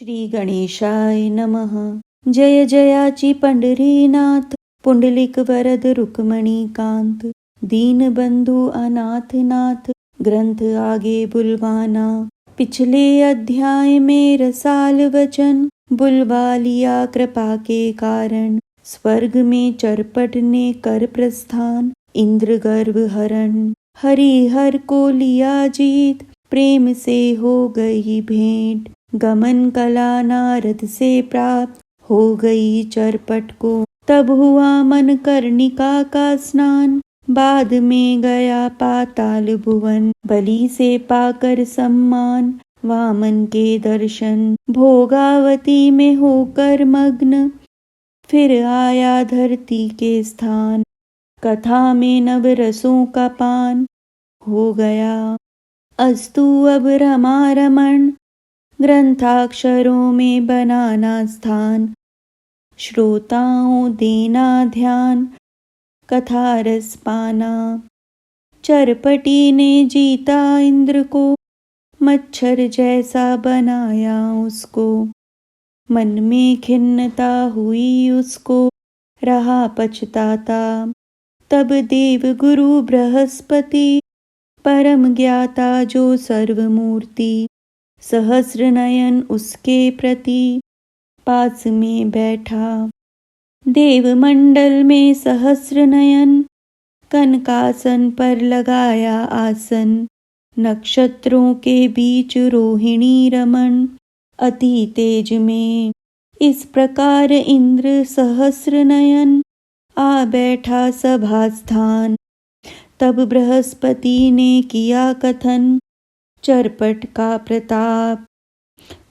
श्री गणेशाय नमः। जय जयाची पंढरीनाथ, पुंडलिक वरद रुक्मणीकांत। दीनबंधु अनाथनाथ, ग्रंथ आगे बुलवाना। पिछले अध्याय में रसाल वचन, बुलवा लिया कृपा के कारण। स्वर्ग में चरपट ने कर प्रस्थान, इंद्र गर्भ हरण। हरिहर को लिया जीत, प्रेम से हो गई भेंट। गमन कला नारद से प्राप्त, हो गई चरपट को। तब हुआ मन कर्णिका का स्नान, बाद में गया पाताल भुवन। बलि से पाकर सम्मान, वामन के दर्शन। भोगावती में होकर मग्न, फिर आया धरती के स्थान। कथा में नव रसों का पान, हो गया अस्तु अब रमा रमण। ग्रंथाक्षरों में बनाना स्थान, श्रोताओं देना ध्यान। कथा रस पाना, चरपटी ने जीता इंद्र को। मच्छर जैसा बनाया उसको, मन में खिन्नता हुई उसको। रहा पछताता, तब देव गुरु बृहस्पति। परम ज्ञाता जो सर्वमूर्ति, सहस्र नयन उसके प्रति। पास में बैठा, देवमंडल में सहस्र नयन। कनकासन पर लगाया आसन, नक्षत्रों के बीच रोहिणी रमन। अति तेज में इस प्रकार इंद्र सहस्र नयन, आ बैठा सभा स्थान। तब बृहस्पति ने किया कथन, चरपट का प्रताप।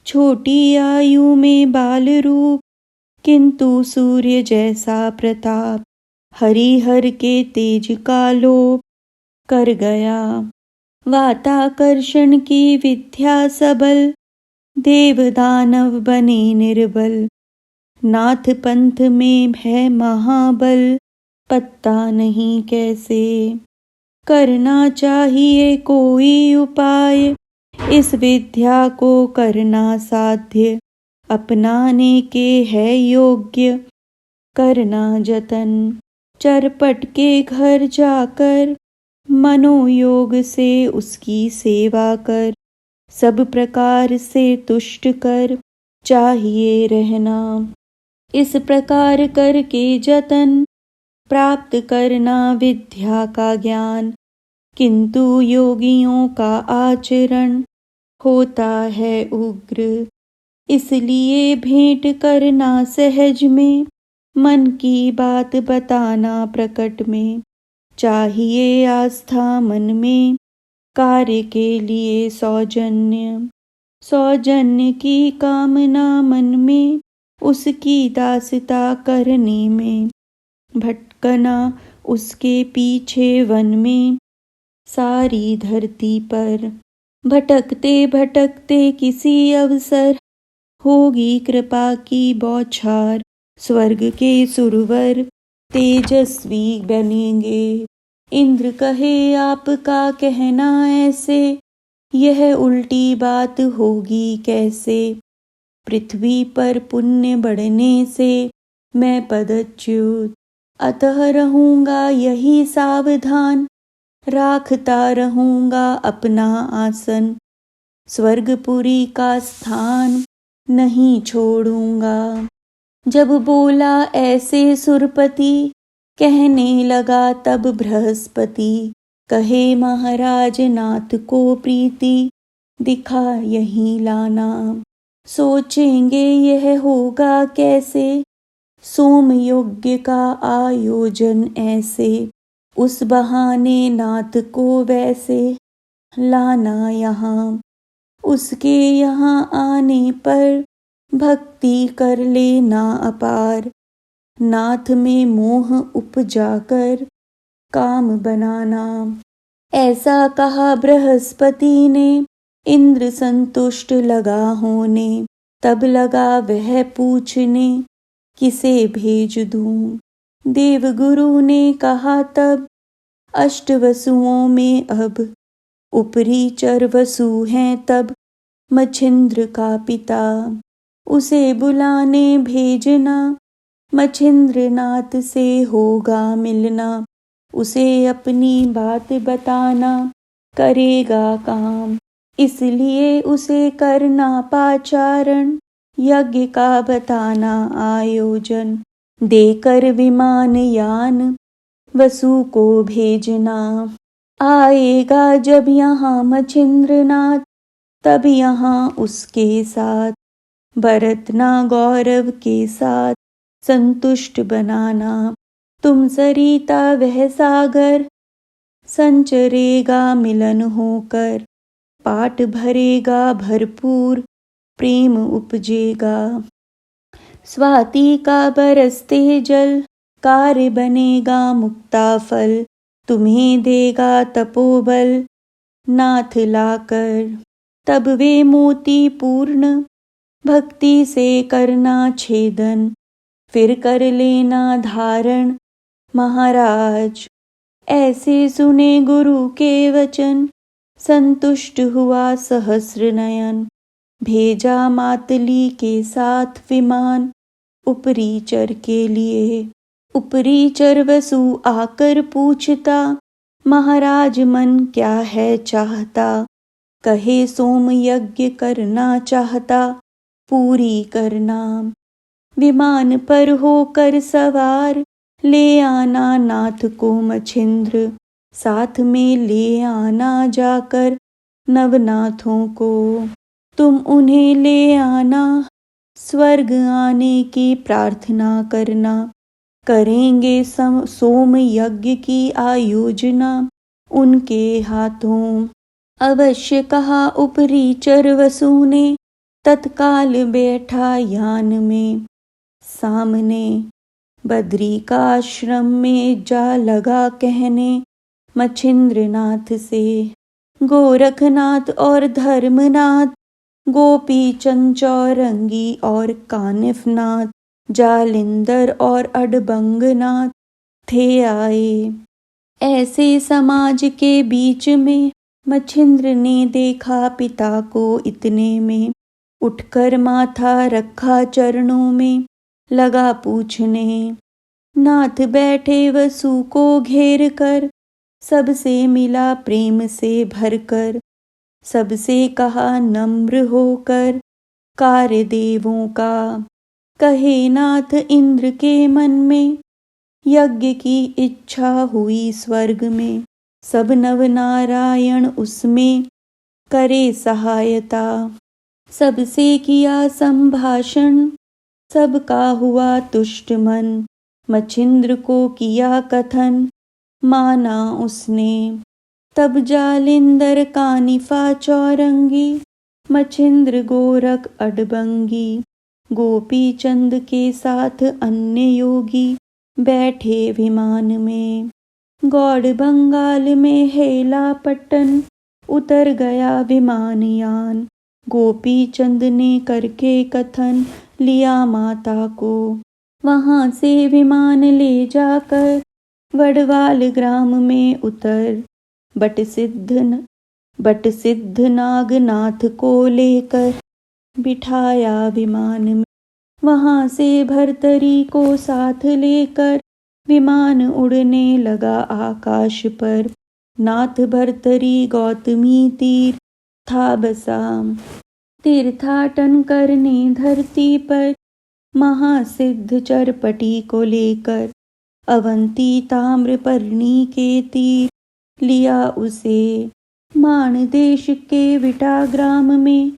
छोटी आयु में बाल रूप, किंतु सूर्य जैसा प्रताप। हरिहर के तेज का लोप, कर गया वाताकर्षण की विद्या सबल। देव दानव बने निर्बल, नाथ पंथ में है महाबल। पत्ता नहीं कैसे करना चाहिए कोई उपाय। इस विद्या को करना साध्य, अपनाने के है योग्य। करना जतन, चरपट के घर जाकर। मनोयोग से उसकी सेवा कर, सब प्रकार से तुष्ट कर। चाहिए रहना, इस प्रकार करके जतन। प्राप्त करना विद्या का ज्ञान, किंतु योगियों का आचरण होता है उग्र। इसलिए भेंट करना सहज में, मन की बात बताना प्रकट में। चाहिए आस्था मन में, कार्य के लिए सौजन्य। सौजन्य की कामना मन में, उसकी दासता करने में। भटकना उसके पीछे वन में, सारी धरती पर। भटकते भटकते किसी अवसर, होगी कृपा की बौछार। स्वर्ग के सुरवर तेजस्वी बनेंगे। इंद्र कहे आपका कहना ऐसे, यह उल्टी बात होगी कैसे। पृथ्वी पर पुण्य बढ़ने से, मैं पदच्युत अतः रहूंगा यही सावधान। राखता रहूंगा अपना आसन, स्वर्गपुरी का स्थान नहीं छोड़ूंगा। जब बोला ऐसे सुरपति, कहने लगा तब बृहस्पति। कहे महाराज नाथ को प्रीति, दिखा यहीं लाना। सोचेंगे यह होगा कैसे, सोम यज्ञ का आयोजन ऐसे। उस बहाने नाथ को वैसे, लाना यहाँ। उसके यहाँ आने पर, भक्ति कर लेना अपार। नाथ में मोह उपजा कर, काम बनाना। ऐसा कहा बृहस्पति ने, इंद्र संतुष्ट लगा होने। तब लगा वह पूछने, किसे भेज दूं। देवगुरु ने कहा तब, अष्टवसुओं में अब। ऊपरी चर वसु हैं तब, मच्छिंद्र का पिता। उसे बुलाने भेजना, मच्छिंद्रनाथ से होगा मिलना। उसे अपनी बात बताना, करेगा काम। इसलिए उसे करना पाचारण, यज्ञ का बताना आयोजन। देकर विमान यान, वसु को भेजना। आएगा जब यहाँ मच्छिंद्रनाथ, तब यहाँ उसके साथ बरतना गौरव के साथ संतुष्ट बनाना। तुम सरिता वह सागर, संचरेगा मिलन होकर। पाट भरेगा भरपूर, प्रेम उपजेगा। स्वाति का बरसते जल, कार्य बनेगा मुक्ता फल। तुम्हें देगा तपोबल, नाथ लाकर। तब वे मोती पूर्ण, भक्ति से करना छेदन। फिर कर लेना धारण, महाराज। ऐसे सुने गुरु के वचन, संतुष्ट हुआ सहस्र नयन। भेजा मातली के साथ विमान, उपरीचर के लिए। उपरीचर वसु आकर पूछता, महाराज मन क्या है चाहता। कहे सोम यज्ञ करना चाहता, पूरी करना। विमान पर होकर सवार, ले आना नाथ को मच्छिंद्र। साथ में ले आना जाकर नवनाथों को। तुम उन्हें ले आना, स्वर्ग आने की प्रार्थना करना। करेंगे सोम यज्ञ की आयोजना उनके हाथों। अवश्य कहा उपरीचर वसु ने, तत्काल बैठा यान में। सामने बद्री का आश्रम में जा लगा कहने, मच्छिंद्रनाथ से। गोरखनाथ और धर्मनाथ, गोपी चंद चौरंगी और कानिफनाथ, जालिंदर और अडबंगनाथ थे आए। ऐसे समाज के बीच में मच्छिंद्र ने देखा पिता को इतने में। उठकर माथा रखा चरणों में, लगा पूछने। नाथ बैठे वसु को घेर कर, सबसे मिला प्रेम से भरकर। सबसे कहा नम्र होकर, कार्य देवों का। कहे नाथ इंद्र के मन में, यज्ञ की इच्छा हुई स्वर्ग में। सब नव नारायण उसमें, करे सहायता। सबसे किया संभाषण, सबका हुआ तुष्ट मन। मच्छिंद्र को किया कथन, माना उसने। तब जालिंदर कानिफा चौरंगी, मच्छिंद्र गोरख अडबंगी। गोपी चंद के साथ अन्य योगी, बैठे विमान में। गौड़ बंगाल में हेला पट्टन, उतर गया विमान यान। गोपी चंद ने करके कथन, लिया माता को। वहां से विमान ले जाकर, वडवाल ग्राम में उतर। बट सिद्ध नागनाथ को लेकर, बिठाया विमान में। वहां से भर्तरी को साथ लेकर, विमान उड़ने लगा आकाश पर। नाथ भर्तरी गौतमी तीर था बसा। तीर्थाटन करने धरती पर, महासिद्ध चरपटी को लेकर। अवंती ताम्रपर्णी के तीर, लिया उसे। माण देश के विटा ग्राम में,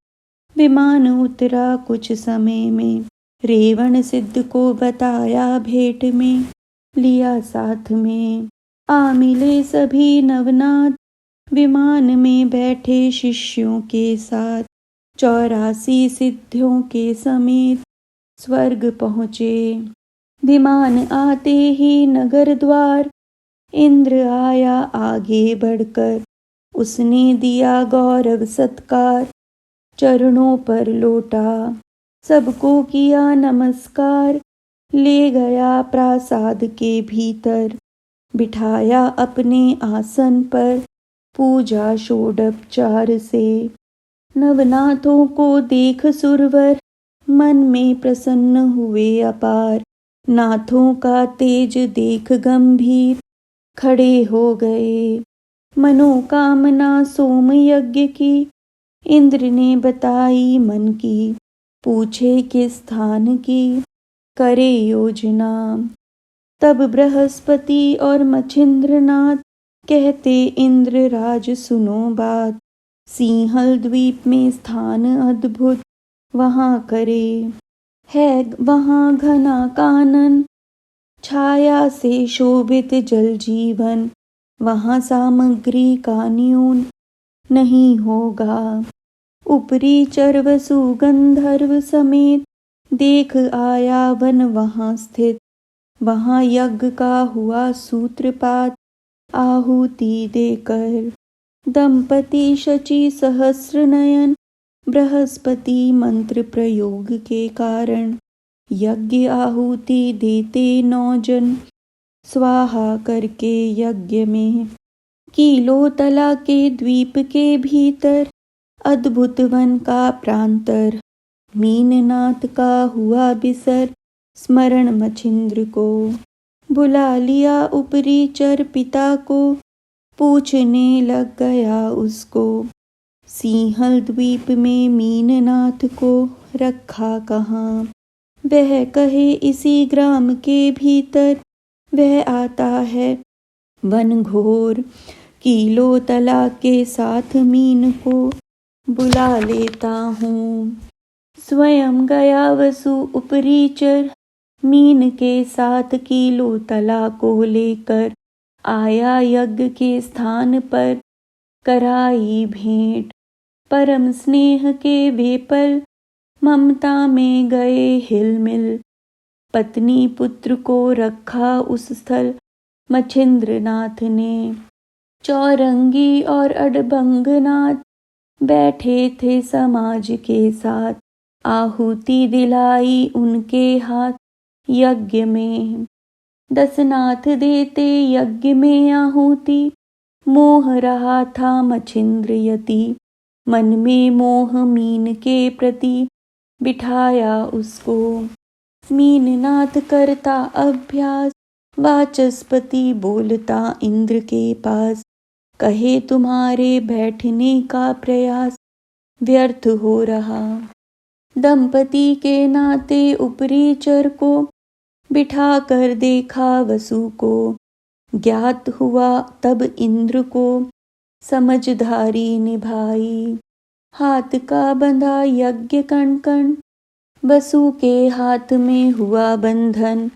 विमान उतरा कुछ समय में। रेवण सिद्ध को बताया भेंट में, लिया साथ में। आ मिले सभी नवनाथ, विमान में बैठे शिष्यों के साथ। 84 सिद्धियों के समेत, स्वर्ग पहुँचे। विमान आते ही नगर द्वार, इंद्र आया आगे बढ़कर। उसने दिया गौरव सत्कार, चरणों पर लोटा। सबको किया नमस्कार, ले गया प्रासाद के भीतर। बिठाया अपने आसन पर, पूजा षोडोपचार से। नवनाथों को देख सुरवर, मन में प्रसन्न हुए अपार। नाथों का तेज देख गंभीर खड़े हो गए। मनोकामना सोम यज्ञ की इंद्र ने बताई मन की। पूछे किस स्थान की करे योजना। तब बृहस्पति और मच्छिंद्रनाथ कहते इंद्र राज सुनो बात। सिंहल द्वीप में स्थान अद्भुत वहाँ करे। है वहाँ घना कानन छाया से शोभित जल जीवन। वहाँ सामग्री का न्यून नहीं होगा। ऊपरी चरवसु गंधर्व समेत देख आया वन वहाँ स्थित। वहाँ यज्ञ का हुआ सूत्रपात आहुति देकर। दंपति शची सहस्र नयन बृहस्पति मंत्र प्रयोग के कारण यज्ञ आहुति देते 9 जन स्वाहा करके यज्ञ में। कीलोतला के द्वीप के भीतर अद्भुत वन का प्रांतर। मीननाथ का हुआ बिसर स्मरण मच्छिंद्र को। बुला लिया ऊपरी चर पिता को पूछने लग गया उसको। सिंहल द्वीप में मीननाथ को रखा कहाँ। वह कहे इसी ग्राम के भीतर वह आता है वन घोर। कीलोतला के साथ मीन को बुला लेता हूँ। स्वयं गया वसु ऊपरी चर मीन के साथ कीलोतला को लेकर। आया यज्ञ के स्थान पर कराई भेंट। परम स्नेह के वे पल ममता में गए हिलमिल। पत्नी पुत्र को रखा उस स्थल मच्छिंद्रनाथ ने। चौरंगी और अडबंगनाथ बैठे थे समाज के साथ। आहुति दिलाई उनके हाथ यज्ञ में। 10 नाथ देते यज्ञ में आहुति। मोह रहा था मच्छिंद्र यति। मन में मोह मीन के प्रति बिठाया उसको। मीननाथ करता अभ्यास वाचस्पति बोलता इंद्र के पास। कहे तुम्हारे बैठने का प्रयास व्यर्थ हो रहा। दंपति के नाते ऊपरी चर को बिठा कर देखा वसु को। ज्ञात हुआ तब इंद्र को समझदारी निभाई। हाथ का बंधा यज्ञ कण कण वसु के हाथ में हुआ बंधन।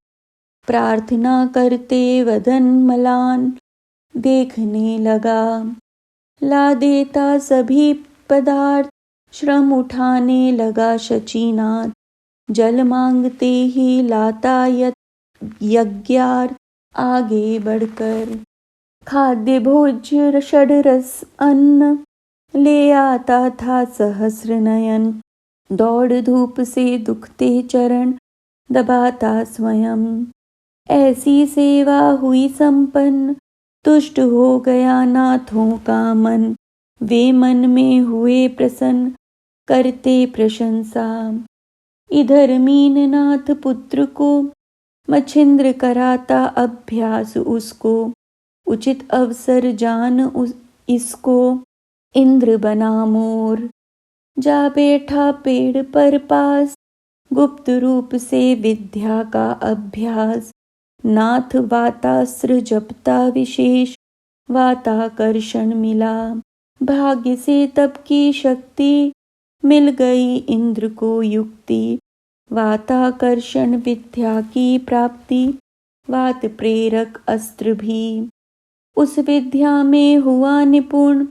प्रार्थना करते वदन मलान देखने लगा। ला देता सभी पदार्थ श्रम उठाने लगा शचीनाथ। जल मांगते ही लाता यज्ञार्थ आगे बढ़कर। खाद्य भोज्य षडरस अन्न ले आता था सहस्र नयन। दौड़ धूप से दुखते चरण दबाता स्वयं। ऐसी सेवा हुई संपन्न तुष्ट हो गया नाथों का मन। वे मन में हुए प्रसन्न करते प्रशंसा। इधर मीननाथ पुत्र को मच्छिंद्र कराता अभ्यास उसको। उचित अवसर जान इसको इंद्र बना मोर। जा बैठा पेड़ पर पास गुप्त रूप से विद्या का अभ्यास। नाथ वातास्त्र जपता विशेष वाताकर्षण मिला। भाग्य से तप की शक्ति मिल गई इंद्र को युक्ति। वाताकर्षण विद्या की प्राप्ति वात प्रेरक अस्त्र भी। उस विद्या में हुआ निपुण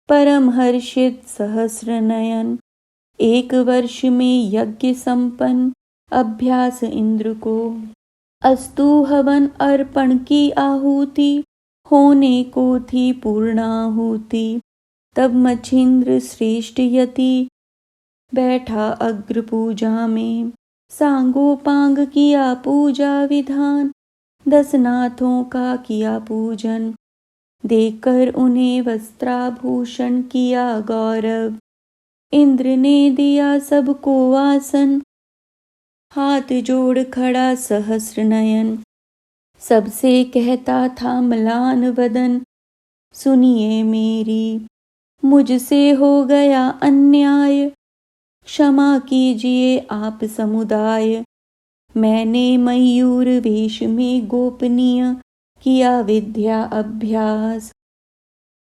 परम हर्षित सहस्र नयन। 1 वर्ष में यज्ञ संपन्न अभ्यास इंद्र को। अस्तु हवन अर्पण की आहुति होने को थी पूर्णाहुति। तब मच्छिंद्र श्रेष्ठ यति बैठा अग्र पूजा में। सांगोपांग किया पूजा विधान। 10 नाथों का किया पूजन। देकर उन्हें वस्त्राभूषण किया गौरव। इंद्र ने दिया सबको आसन हाथ जोड़ खड़ा सहस्र नयन, सबसे कहता था म्लान वदन, सुनिए मेरी मुझसे हो गया अन्याय, क्षमा कीजिए आप समुदाय। मैंने मयूर वेश में गोपनीय किया विद्या अभ्यास,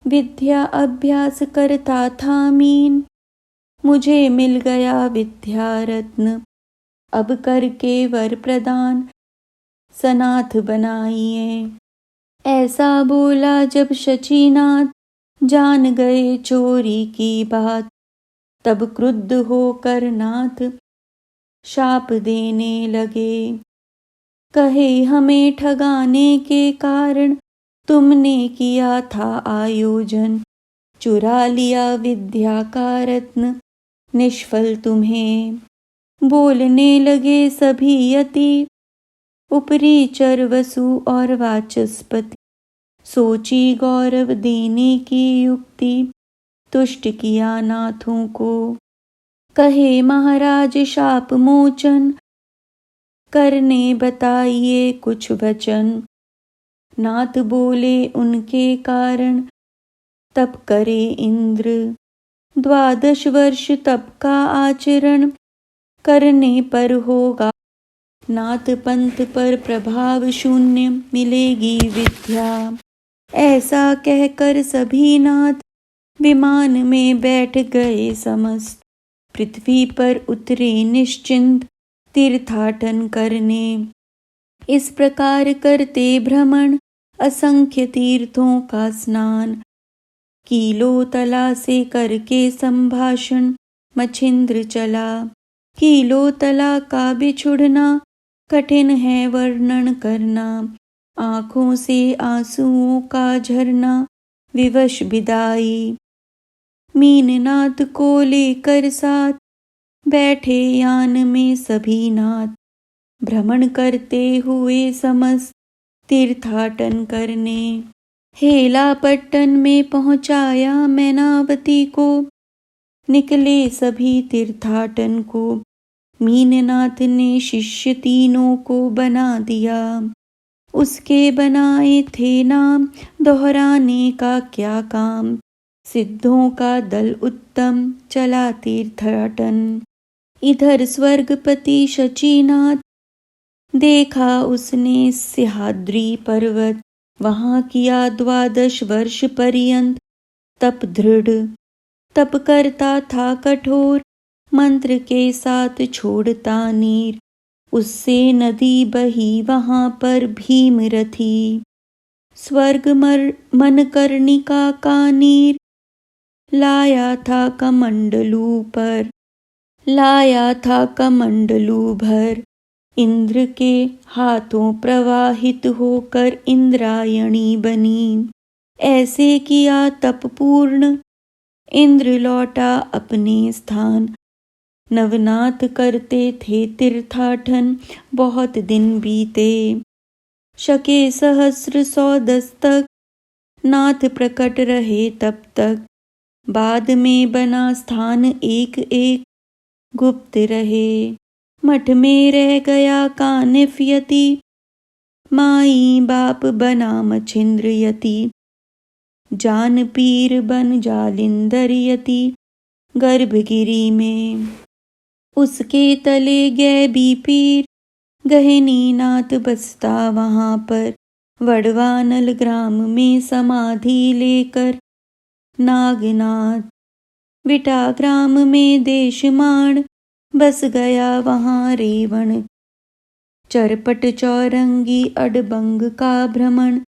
विद्या अभ्यास करता था मीन, मुझे मिल गया विद्या रत्न, अब करके वर प्रदान सनाथ बनाइए। ऐसा बोला जब शचीनाथ, जान गए चोरी की बात, तब क्रुद्ध होकर नाथ शाप देने लगे। कहे हमें ठगाने के कारण तुमने किया था आयोजन, चुरा लिया विद्या का रत्न, निष्फल तुम्हें। बोलने लगे सभी यति, उपरी चर वसु और वाचस्पति, सोची गौरव देने की युक्ति, तुष्ट किया नाथों को। कहे महाराज शाप मोचन, करने बताइए कुछ वचन। नाथ बोले उनके कारण, तप करे इंद्र, 12 वर्ष तप का आचरण, करने पर होगा नाथ पंथ पर प्रभाव शून्य, मिलेगी विद्या। ऐसा कहकर सभी नाथ विमान में बैठ गए समस्त, पृथ्वी पर उतरे निश्चिंत तीर्थाटन करने। इस प्रकार करते भ्रमण असंख्य तीर्थों का स्नान, कीलो तला से करके संभाषण मछिंद्र चला। कीलो तला का बिछुड़ना कठिन है वर्णन करना, आँखों से आंसुओं का झरना विवश विदाई। मीननाथ को लेकर साथ बैठे यान में सभी नाथ, भ्रमण करते हुए समस्त तीर्थाटन करने। हेलापट्टन में पहुँचाया मैनावती को, निकले सभी तीर्थाटन को। मीननाथ ने शिष्य तीनों को बना दिया, उसके बनाए थे नाम, दोहराने का क्या काम। सिद्धों का दल उत्तम चला तीर्थाटन। इधर स्वर्गपति शचीनाथ, देखा उसने सिंहाद्री पर्वत, वहाँ किया 12 वर्ष पर्यंत तप दृढ़। तप करता था कठोर, मंत्र के साथ छोड़ता नीर, उससे नदी बही वहाँ पर भीमरथी। स्वर्ग मनकर्णिका का नीर लाया था कमंडलू पर, लाया था कमंडलू भर। इंद्र के हाथों प्रवाहित होकर इंद्रायणी बनी। ऐसे किया तप पूर्ण, इंद्र लौटा अपने स्थान। नवनाथ करते थे तीर्थाटन, बहुत दिन बीते। शके सहस्र 110 तक, नाथ प्रकट रहे तब तक। बाद में बना स्थान एक एक, गुप्त रहे। मठ में रह गया कानिफ यति, माई बाप बना मछिंद्र यति। जान पीर बन जालिंदर यति, गर्भगिरी में। उसके तले गैबी पीर, गहनी नाथ बसता वहाँ पर। वडवानल ग्राम में समाधि लेकर नागनाथ, विटा ग्राम में देशमाण, बस गया वहाँ रेवण। चरपट चौरंगी अडबंग का भ्रमण,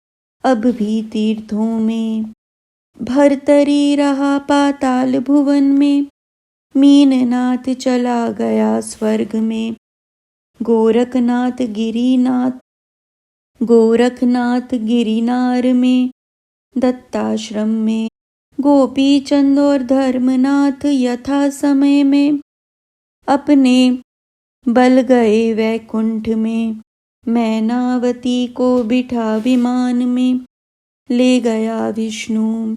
अब भी तीर्थों में। भरतरी रहा पाताल भुवन में, मीननाथ चला गया स्वर्ग में। गोरखनाथ गिरिनाथ, गोरखनाथ गिरिनार में, दत्ताश्रम में। गोपी चंद और धर्मनाथ यथा समय में, अपने बल गए वैकुंठ में। मैनावती को बिठा विमान में, ले गया विष्णु।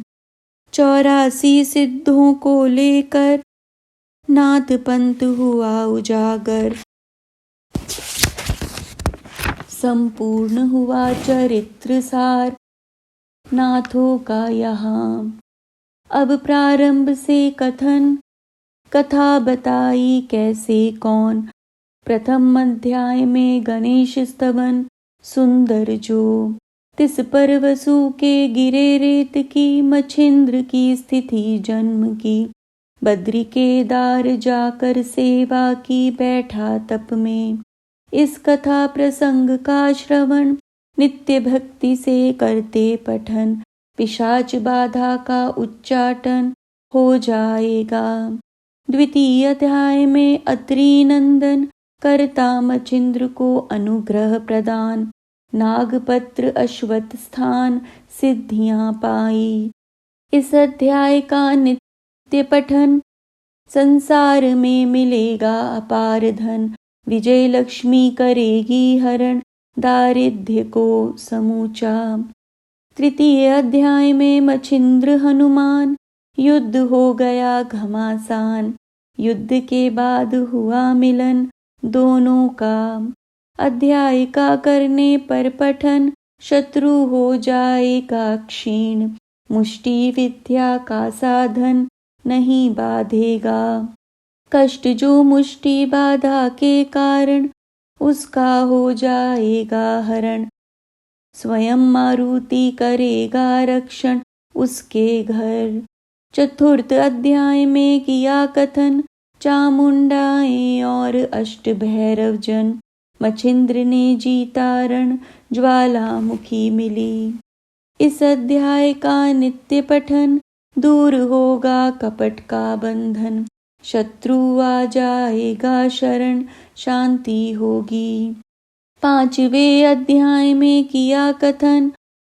84 सिद्धों को लेकर, नाथ पंथ हुआ उजागर। संपूर्ण हुआ चरित्र सार नाथों का यहाँ। अब प्रारंभ से कथन, कथा बताई कैसे कौन। प्रथम अध्याय में गणेश स्तवन सुंदर जो, तिस पर वसु के गिरे रेत की, मछिंद्र की स्थिति जन्म की। बद्री केदार जाकर सेवा की, बैठा तप में। इस कथा प्रसंग का श्रवण नित्य भक्ति से करते पठन, पिशाच बाधा का उच्चाटन हो जाएगा। द्वितीय अध्याय में अत्रि नंदन करता मछिंद्र को अनुग्रह प्रदान, नागपत्र अश्वत्थ स्थान सिद्धियां पाई। इस अध्याय का नित्य पठन, संसार में मिलेगा अपार धन। विजय लक्ष्मी करेगी हरण, दारिद्र्य को समूचा। तृतीय अध्याय में मछिंद्र हनुमान, युद्ध हो गया घमासान। युद्ध के बाद हुआ मिलन दोनों का। अध्याय का करने पर पठन, शत्रु हो जाएगा क्षीण। मुष्टि विद्या का साधन नहीं बाधेगा। कष्ट जो मुष्टि बाधा के कारण, उसका हो जाएगा हरण। स्वयं मारुति करेगा रक्षण उसके घर। चतुर्थ अध्याय में किया कथन, चामुंडाएं और अष्ट भैरव जन। मछिंद्र ने जीता रण, ज्वालामुखी मिली। इस अध्याय का नित्य पठन, दूर होगा कपट का बंधन। शत्रु आ जाएगा शरण, शांति होगी। पांचवें अध्याय में किया कथन,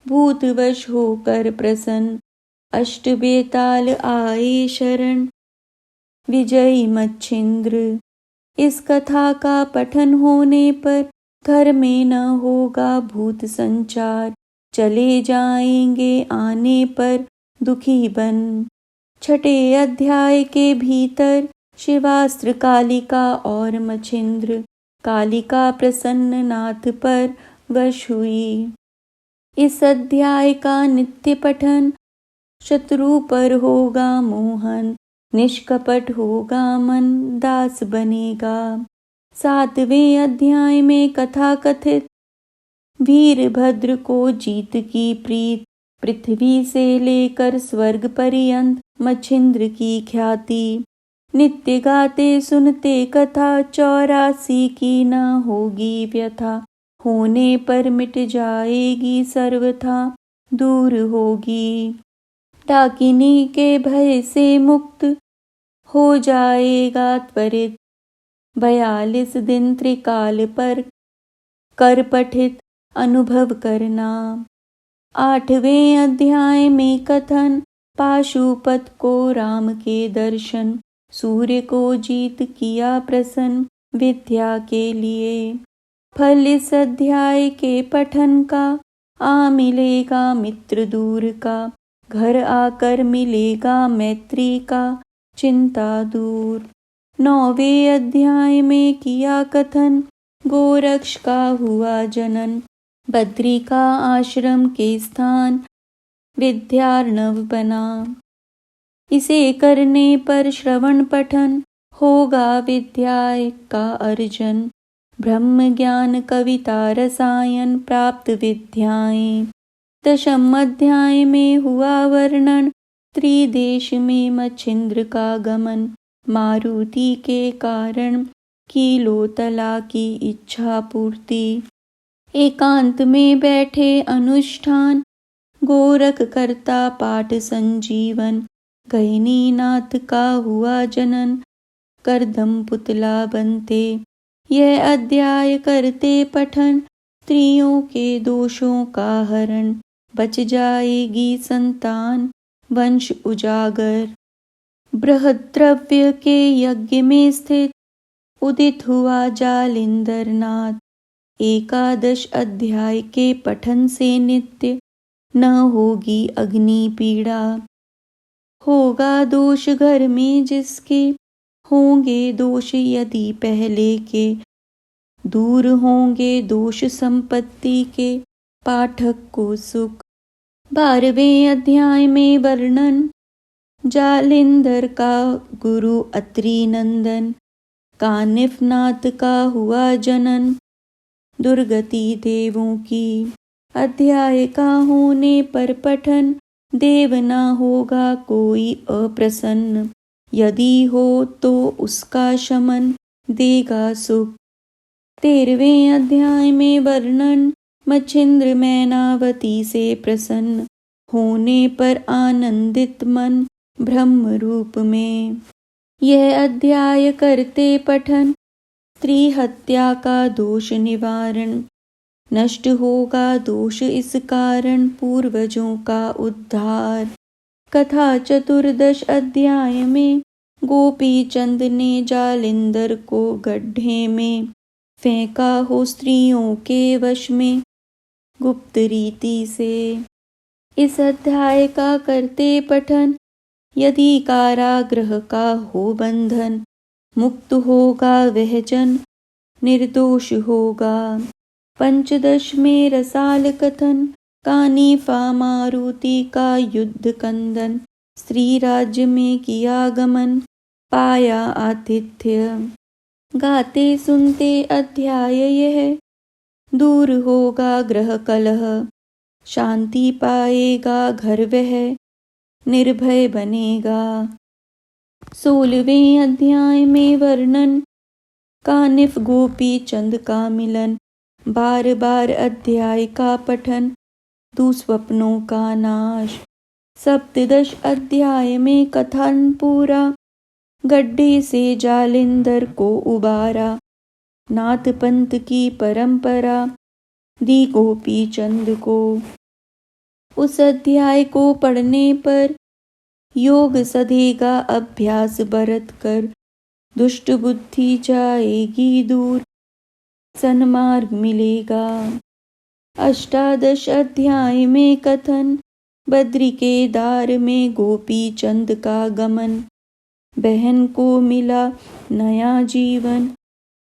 भूतवश होकर प्रसन्न। अष्ट बेताल आए शरण, विजयी मच्छिंद्र। इस कथा का पठन होने पर घर में न होगा भूत संचार। चले जाएंगे आने पर दुखी बन। छठे अध्याय के भीतर शिवास्त्र कालिका और मच्छिंद्र। कालिका प्रसन्न नाथ पर वश हुई। इस अध्याय का नित्य पठन, शत्रु पर होगा मोहन। निष्कपट होगा मन, दास बनेगा। सातवें अध्याय में कथा कथित, वीरभद्र को जीत की प्रीत। पृथ्वी से लेकर स्वर्ग पर्यंत मच्छिंद्र की ख्याति। नित्य गाते सुनते कथा, 84 की न होगी व्यथा। होने पर मिट जाएगी सर्वथा, दूर होगी। डाकिनी के भय से मुक्त हो जाएगा त्वरित। 42 दिन त्रिकाल पर कर पठित अनुभव करना। आठवें अध्याय में कथन, पाशुपत को राम के दर्शन। सूर्य को जीत किया प्रसन्न, विद्या के लिए। फल इस अध्याय के पठन का, आ मिलेगा मित्र दूर का। घर आकर मिलेगा मैत्री का, चिंता दूर। 9वें अध्याय में किया कथन, गोरक्ष का हुआ जनन। बद्री का आश्रम के स्थान, विद्यार्णव बना। इसे करने पर श्रवण पठन, होगा विद्या का अर्जन। ब्रह्म ज्ञान कविता रसायन प्राप्त विद्याएं। दशम अध्याय में हुआ वर्णन, त्रिदेश में मच्छिंद्र का गमन। मारुति के कारण कीलोतला की इच्छा पूर्ति। एकांत में बैठे अनुष्ठान, गोरख करता पाठ संजीवन। गहिनीनाथ का हुआ जनन, करदम पुतला बनते। यह अध्याय करते पठन, स्त्रियों के दोषों का हरण। बच जाएगी संतान, वंश उजागर। बृहद्रव्य के यज्ञ में स्थित, उदित हुआ जालिंदरनाथ। 11 अध्याय के पठन से नित्य न होगी अग्नि पीड़ा। होगा दोष घर में जिसके, होंगे दोष यदि पहले के। दूर होंगे दोष संपत्ति के पाठक को सुख। 12वें अध्याय में वर्णन जालिंधर का गुरु अत्रि नंदन, कानिफ नाथ का हुआ जनन, दुर्गति देवों की। अध्याय का होने पर पठन, देव न होगा कोई अप्रसन्न, यदि हो तो उसका शमन देगा सुख। 13वें अध्याय में वर्णन मच्छिंद्र मैनावती से प्रसन्न, होने पर आनंदित मन ब्रह्म रूप में। यह अध्याय करते पठन, स्त्री हत्या का दोष निवारण, नष्ट होगा दोष इस कारण पूर्वजों का उद्धार। कथा 14 अध्याय में गोपी चंद ने जालिंदर को गड्ढे में फेंका हो स्त्रियों के वश में गुप्त रीति से। इस अध्याय का करते पठन, यदि कारागृह का हो बंधन, मुक्त होगा वह जन निर्दोष होगा। 15 में रसाल कथन, कानिफा मारुति का युद्ध कंदन, स्त्री राज्य में किया गमन पाया आतिथ्य। गाते सुनते अध्याय यह, दूर होगा ग्रह कलह, शांति पाएगा घर वह, निर्भय बनेगा। 16वें अध्याय में वर्णन कानिफ गोपी चंद का मिलन, बार बार अध्याय का पठन, दुस्वप्नों का नाश। 17 अध्याय में कथन पूरा, गड्ढे से जालिंदर को उबारा, नाथ पंथ की परंपरा दी गोपी चंद को। उस अध्याय को पढ़ने पर योग सधेगा अभ्यास बरत कर, दुष्ट बुद्धि जाएगी दूर, सन्मार्ग मिलेगा। 18 अध्याय में कथन, बद्री के दार में गोपी चंद का गमन, बहन को मिला नया जीवन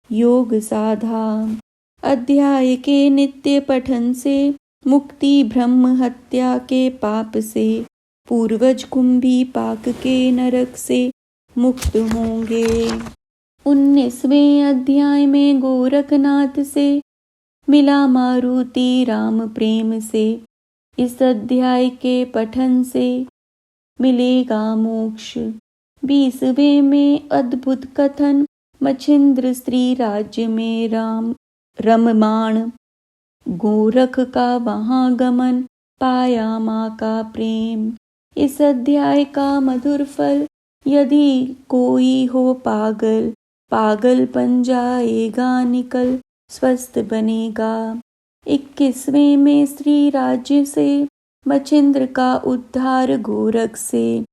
योग साधा। अध्याय के नित्य पठन से मुक्ति ब्रह्म हत्या के पाप से, पूर्वज कुंभी पाक के नरक से मुक्त होंगे। 19वें अध्याय में गोरखनाथ से मिला मारुति राम प्रेम से, इस अध्याय के पठन से मिलेगा मोक्ष। 20वें में अद्भुत कथन, मच्छिंद्र स्त्री राज्य में राम रममाण, गोरख का वहां गमन पाया माँ का प्रेम। इस अध्याय का मधुर फल, यदि कोई हो पागल, पागलपन जाएगा निकल, स्वस्थ बनेगा। 21वें में स्त्री राज्य से मच्छिंद्र का उद्धार गोरख से,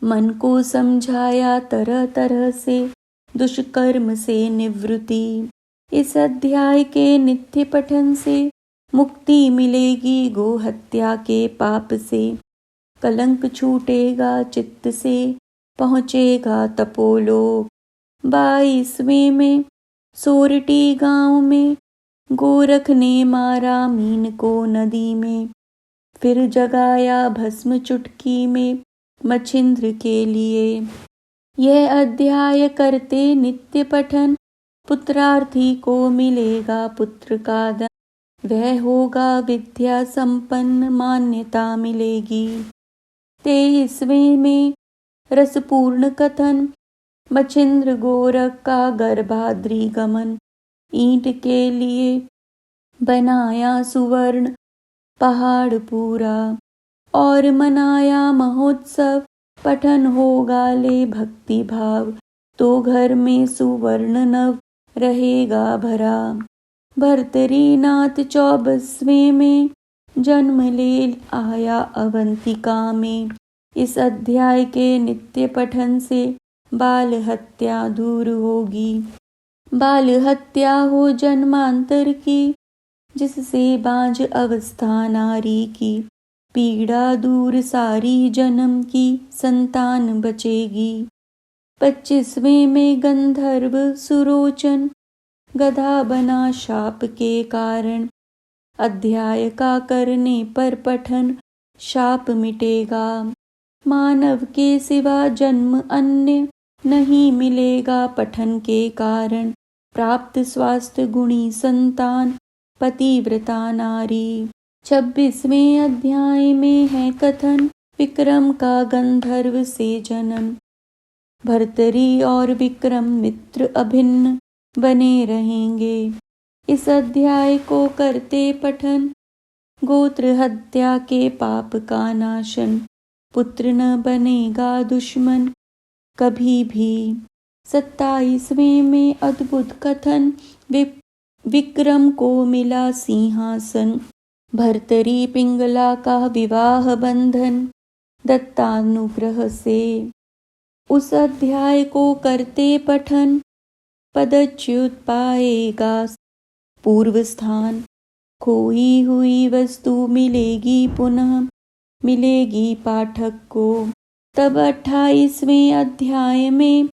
मन को समझाया तरह तरह से, दुष्कर्म से निवृत्ति। इस अध्याय के नित्य पठन से मुक्ति मिलेगी गो हत्या के पाप से, कलंक छूटेगा चित्त से, पहुँचेगा तपोलोक। 22वें में सोरठी गांव में गोरख ने मारा मीन को नदी में, फिर जगाया भस्म चुटकी में मच्छिंद्र के लिए। यह अध्याय करते नित्य पठन, पुत्रार्थी को मिलेगा पुत्र का धन, वह होगा विद्या संपन्न मान्यता मिलेगी। 23वें में रसपूर्ण कथन, मच्छिंद्र गोरख का गर्भाद्रि गमन, ईंट के लिए बनाया सुवर्ण पहाड़ पूरा, और मनाया महोत्सव, पठन होगा ले भक्ति भाव, तो घर में सुवर्ण नव रहेगा भरा। भर्तरीनाथ 24वें में जन्म ले आया अवंतिका में, इस अध्याय के नित्य पठन से बाल हत्या दूर होगी। बाल हत्या हो जन्मांतर की, जिससे बांझ अवस्था नारी की, पीड़ा दूर सारी जन्म की संतान बचेगी। 25वें में गंधर्व सुरोचन, गधा बना शाप के कारण। अध्याय का करने पर पठन शाप मिटेगा। मानव के सिवा जन्म अन्य नहीं मिलेगा पठन के कारण। प्राप्त स्वास्थ्य गुणी संतान पतिव्रता नारी। 26वें अध्याय में है कथन विक्रम का गंधर्व से जनन। भर्तरी और विक्रम मित्र अभिन्न बने रहेंगे। इस अध्याय को करते पठन गोत्र हत्या के पाप का नाशन। पुत्र न बनेगा दुश्मन कभी भी। 27वें में अद्भुत कथन विक्रम को मिला सिंहासन। भर्तरी पिंगला का विवाह बंधन दत्तानुग्रह से। उस अध्याय को करते पठन पदच्युत पाएगा पूर्व स्थान। खोई हुई वस्तु मिलेगी पुनः मिलेगी पाठक को। तब 28वें अध्याय में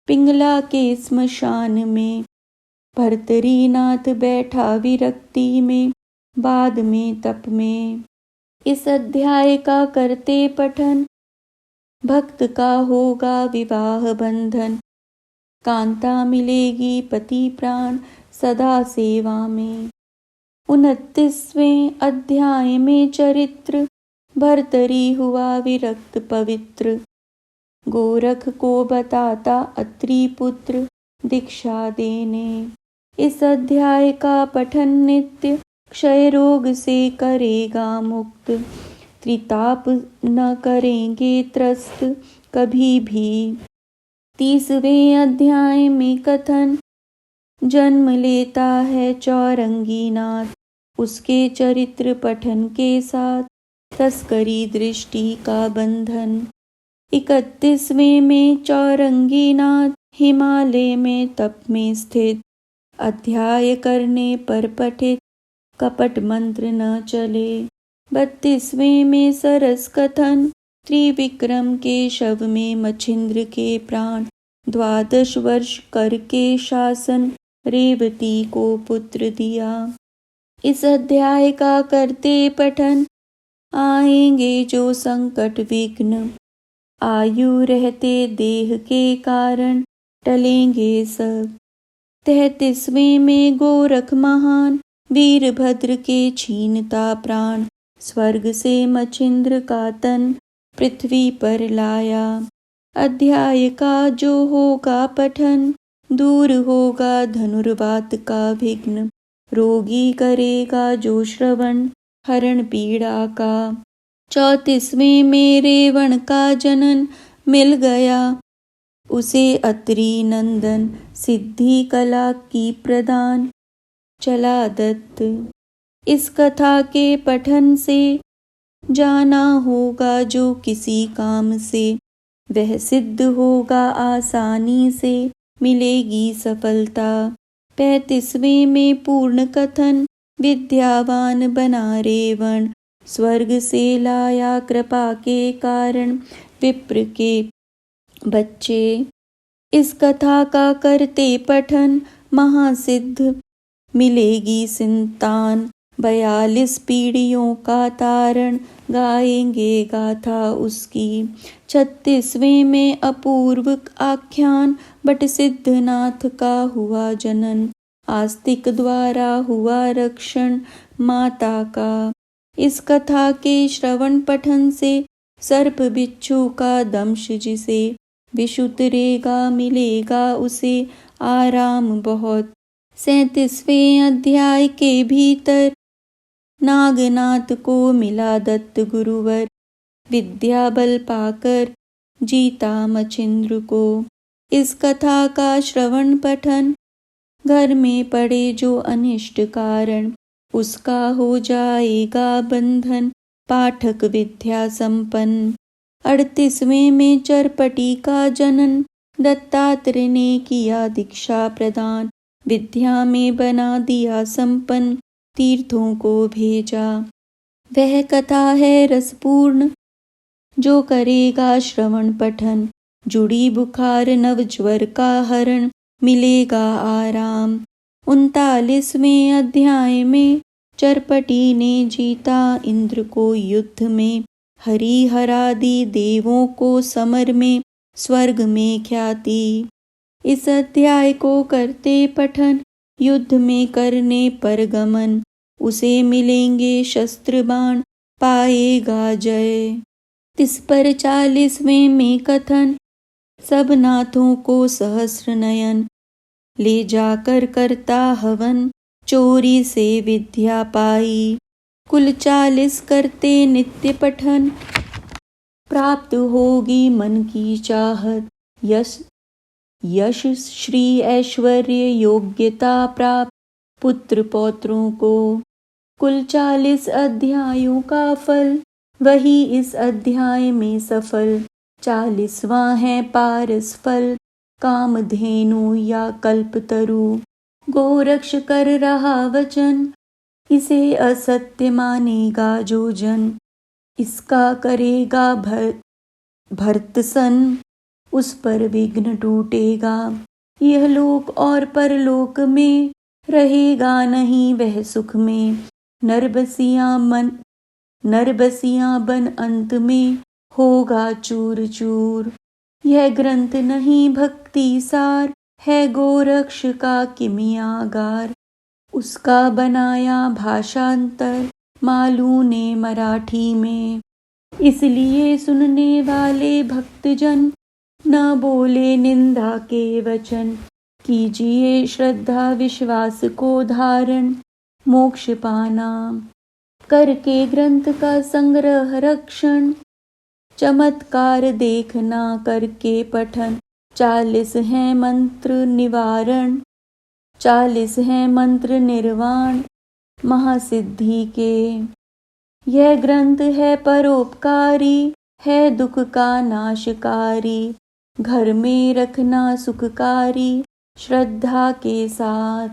पिंगला के स्मशान में भर्तरीनाथ बैठा विरक्ति में बाद में तप में। इस अध्याय का करते पठन भक्त का होगा विवाह बंधन। कांता मिलेगी पति प्राण सदा सेवा में। 29वें अध्याय में चरित्र भर्तरी हुआ विरक्त पवित्र। गोरख को बताता अत्रि पुत्र दीक्षा देने। इस अध्याय का पठन नित्य क्षय रोग से करेगा मुक्त। त्रिताप न करेंगे त्रस्त कभी भी। 30वें अध्याय में कथन जन्म लेता है चौरंगी नाथ। उसके चरित्र पठन के साथ तस्करी दृष्टि का बंधन। 31वें में चौरंगी नाथ हिमालय में तप में स्थित। अध्याय करने पर पठित कपट मंत्र न चले। 32वें में सरस कथन त्रिविक्रम के शव में मच्छिंद्र के प्राण। 12 वर्ष करके शासन रेवती को पुत्र दिया। इस अध्याय का करते पठन आएंगे जो संकट विघ्न। आयु रहते देह के कारण टलेंगे सब। 33वें में गोरख महान वीरभद्र के छीनता प्राण। स्वर्ग से मच्छिंद्र का तन पृथ्वी पर लाया। अध्याय का जो होगा पठन दूर होगा धनुर्वात का विघ्न। रोगी करेगा जो श्रवण हरण पीड़ा का। 34वें में रेवण का जनन मिल गया उसे अत्रि नंदन। सिद्धि कला की प्रदान चला दत्त। इस कथा के पठन से जाना होगा जो किसी काम से वह सिद्ध होगा आसानी से मिलेगी सफलता। 35वें में पूर्ण कथन विद्यावान बना रेवण। स्वर्ग से लाया कृपा के कारण विप्र के बच्चे। इस कथा का करते पठन महासिद्ध मिलेगी संतान। 42 पीढ़ियों का तारण गाएंगे गाथा उसकी। 36वें में अपूर्व आख्यान बट सिद्धनाथ का हुआ जनन। आस्तिक द्वारा हुआ रक्षण माता का। इस कथा के श्रवण पठन से सर्प बिच्छू का दंश जिसे विषुतरेगा मिलेगा उसे आराम बहुत। 37वें अध्याय के भीतर नागनाथ को मिला दत्त गुरुवर। विद्या बल पाकर जीता मच्छिंद्र को। इस कथा का श्रवण पठन घर में पड़े जो अनिष्ट कारण उसका हो जाएगा बंधन पाठक विद्या संपन्न। 38वें में चरपटी का जनन दत्तात्रेय ने किया दीक्षा प्रदान। विद्या में बना दिया संपन्न तीर्थों को भेजा। वह कथा है रसपूर्ण जो करेगा श्रवण पठन। जुड़ी बुखार नव ज्वर का हरण मिलेगा आराम। 39वें अध्याय में चरपटी ने जीता इंद्र को युद्ध में, हरिहरादि देवों को समर में, स्वर्ग में ख्याति। इस अध्याय को करते पठन, युद्ध में करने पर गमन, उसे मिलेंगे शस्त्र बाण, पाएगा जय। तिस पर 40वें में कथन, सब नाथों को सहस्र नयन, ले जाकर करता हवन, चोरी से विद्या पाई। कुल 40 करते नित्य पठन, प्राप्त होगी मन की चाहत, यश श्री ऐश्वर्य योग्यता प्राप्त पुत्र पौत्रों को। कुल 40 अध्यायों का फल, वही इस अध्याय में सफल। 40वां है पारस फल, कामधेनु या कल्पतरु। गोरक्ष कर रहा वचन, इसे असत्य मानेगा जो जन। इसका करेगा भर्त्सन, उस पर विघ्न टूटेगा। यह लोक और परलोक में, रहेगा नहीं वह सुख में। नरबसियां बन अंत में, होगा चूर चूर। यह ग्रंथ नहीं भक्ति सार, है गोरक्ष का किमियागार। उसका बनाया भाषांतर, मालू ने मराठी में। इसलिए सुनने वाले भक्तजन, न बोले निंदा के वचन। कीजिए श्रद्धा विश्वास को धारण, मोक्ष पाना। करके ग्रंथ का संग्रह रक्षण, चमत्कार देखना करके पठन। 40 हैं मंत्र निवारण, 40 हैं मंत्र निर्वाण, महासिद्धि के। यह ग्रंथ है परोपकारी, है दुख का नाशकारी। घर में रखना सुखकारी, श्रद्धा के साथ।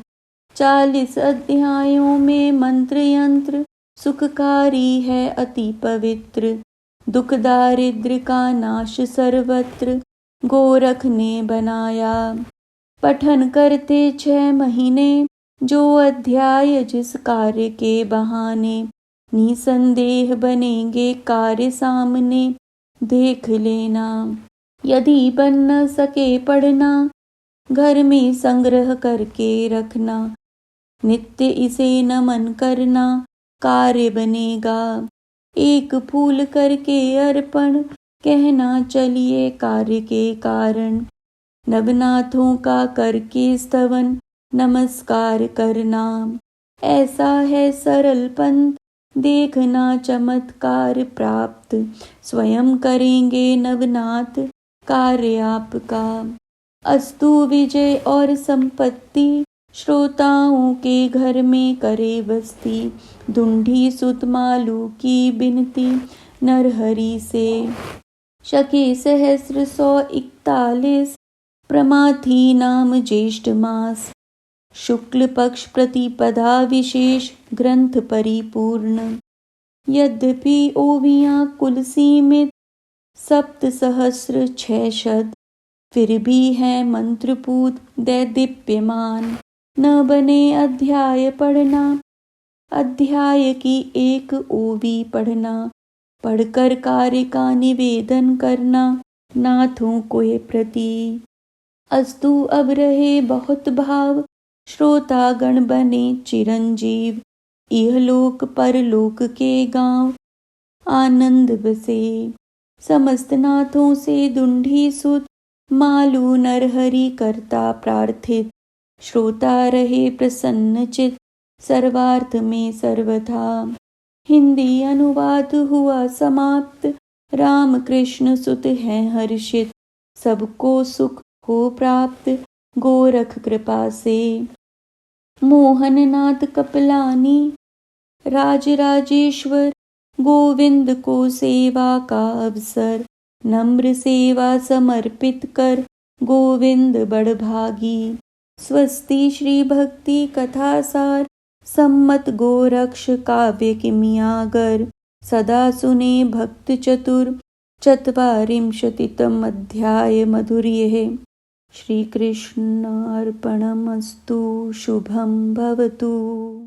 40 अध्यायों में मंत्र यंत्र, सुखकारी है अति पवित्र। दुख दारिद्र का नाश सर्वत्र, गोरख ने बनाया। पठन करते 6 महीने, जो अध्याय जिस कार्य के बहाने। निसंदेह बनेंगे कार्य सामने, देख लेना। यदि बन न सके पढ़ना, घर में संग्रह करके रखना। नित्य इसे नमन करना, कार्य बनेगा। एक फूल करके अर्पण, कहना चलिए कार्य के कारण। नवनाथों का करके स्तवन, नमस्कार करना। ऐसा है सरल पंथ, देखना चमत्कार प्राप्त। स्वयं करेंगे नवनाथ, कार्य आपका। अस्तु विजय और संपत्ति, श्रोताओं के घर में करे बस्ती। दुंडी सुत मालू की बिनती, नरहरि से। शके सहस्र 141, प्रमाथी नाम ज्येष्ठ मास। शुक्ल पक्ष प्रतिपदा विशेष, ग्रंथ परिपूर्ण। यद्यपि ओवियां कुल सीमित, 7 सहस्र 6 शत। फिर भी है मंत्रपूत दैदीप्यमान। न बने अध्याय पढ़ना, अध्याय की एक ओवी पढ़ना। पढ़कर कार्य का निवेदन करना, नाथों को प्रति। अस्तु अब रहे बहुत भाव, श्रोतागण बने चिरंजीव। इहलोक परलोक के गांव, आनंद बसे। समस्त नाथों से दुंडी सुत, मालू नरहरि करता प्रार्थित। श्रोता रहे प्रसन्नचित, सर्वार्थ में सर्वथा। हिंदी अनुवाद हुआ समाप्त, राम कृष्ण सुत हैं हर्षित। सबको सुख हो प्राप्त, गोरख कृपा से। मोहननाथ कपलानी, राजराजेश्वर, गोविंद को सेवा का अवसर। नम्र सेवा समर्पित कर, गोविंद बड़भागी। स्वस्ति श्री भक्ति कथा सार, सम्मत गोरक्ष काव्य किमियागर। सदा सुने भक्त चतुर, 44तम अध्याय मधुर्य। श्री कृष्ण अर्पणमस्तु। शुभं भवतु।